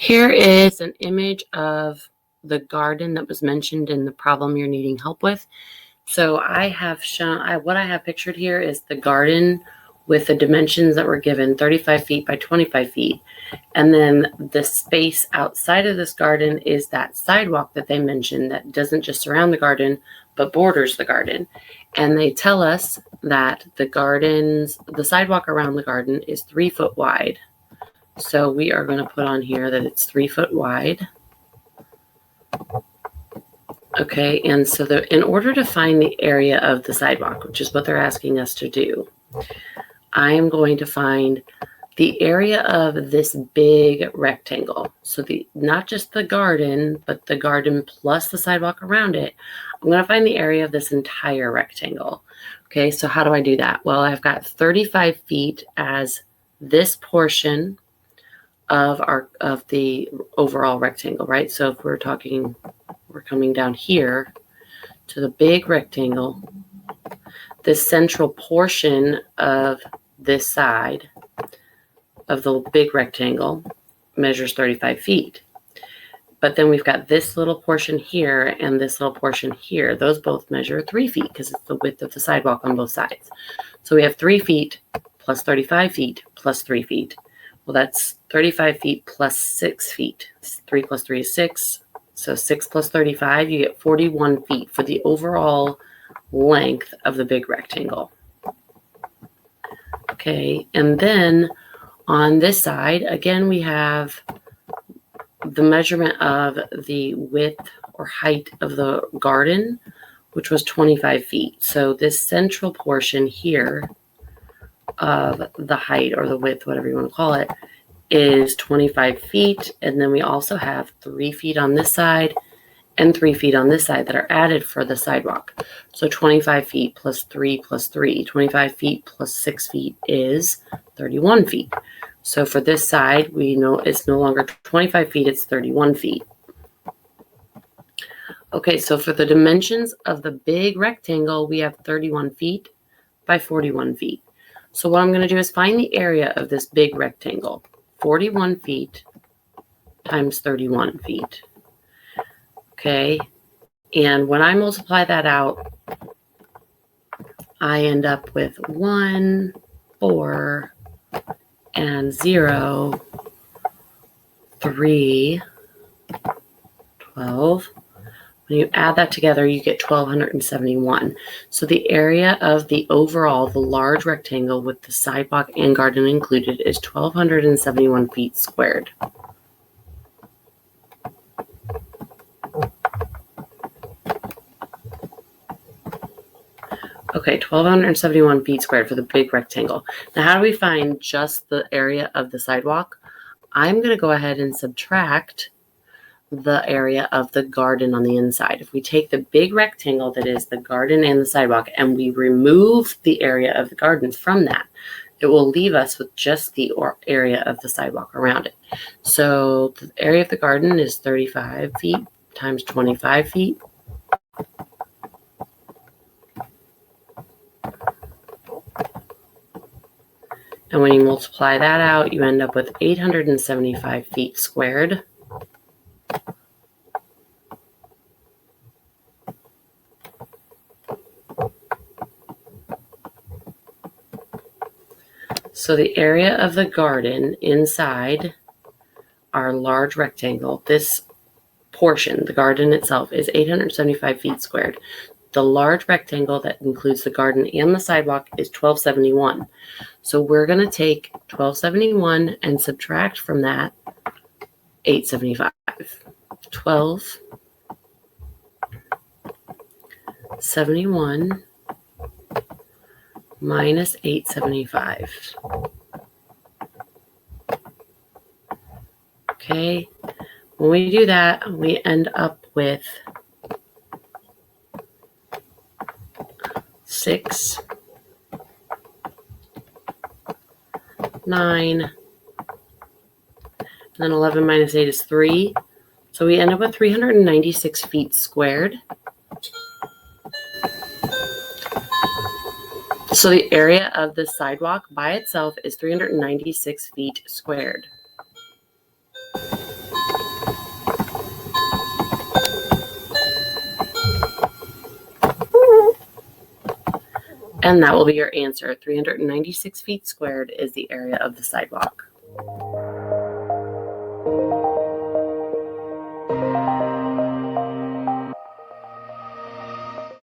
Here is an image of the garden that was mentioned in the problem you're needing help with. So I have shown, what I have pictured here is the garden with the dimensions that were given, 35 feet by 25 feet. And then the space outside of this garden is that sidewalk that they mentioned that doesn't just surround the garden, but borders the garden. And they tell us that the sidewalk around the garden is 3 foot wide. So we are going to put on here that it's 3 foot wide. Okay, and so in order to find the area of the sidewalk, which is what they're asking us to do, I am going to find the area of this big rectangle. So not just the garden, but the garden plus the sidewalk around it. I'm going to find the area of this entire rectangle. Okay, so how do I do that? Well, I've got 35 feet as this portion of the overall rectangle, right? So if we're coming down here to the big rectangle, this central portion of this side of the big rectangle measures 35 feet. But then we've got this little portion here and this little portion here. Those both measure 3 feet because it's the width of the sidewalk on both sides. So we have 3 feet plus 35 feet plus 3 feet. Well, that's 35 feet plus 6 feet. 3 plus 3 is 6. So 6 plus 35, you get 41 feet for the overall length of the big rectangle. Okay, and then on this side, again, we have the measurement of the width or height of the garden, which was 25 feet. So this central portion here of the height or the width, whatever you want to call it, is 25 feet. And then we also have 3 feet on this side and 3 feet on this side that are added for the sidewalk. So 25 feet plus 3 plus 3. 25 feet plus 6 feet is 31 feet. So for this side, we know it's no longer 25 feet, it's 31 feet. Okay, so for the dimensions of the big rectangle, we have 31 feet by 41 feet. So what I'm going to do is find the area of this big rectangle. 41 feet times 31 feet. Okay, and when I multiply that out, I end up with 1, 4, and 0, 3, 12. When you add that together, you get 1,271. So the area of the large rectangle with the sidewalk and garden included is 1,271 feet squared. Okay, 1,271 feet squared for the big rectangle. Now, how do we find just the area of the sidewalk? I'm going to go ahead and subtract the area of the garden on the inside. If we take the big rectangle that is the garden and the sidewalk and we remove the area of the garden from that, it will leave us with just the area of the sidewalk around it. So the area of the garden is 35 feet times 25 feet. And when you multiply that out, you end up with 875 feet squared. So the area of the garden inside our large rectangle, this portion, the garden itself, is 875 feet squared. The large rectangle that includes the garden and the sidewalk is 1,271. So we're going to take 1,271 and subtract from that 875. 1,271 minus 875. Okay, when we do that, we end up with 6, 9, and then 11 minus 8 is 3. So we end up with 396 feet squared. So the area of the sidewalk by itself is 396 feet squared. And that will be your answer. 396 feet squared is the area of the sidewalk.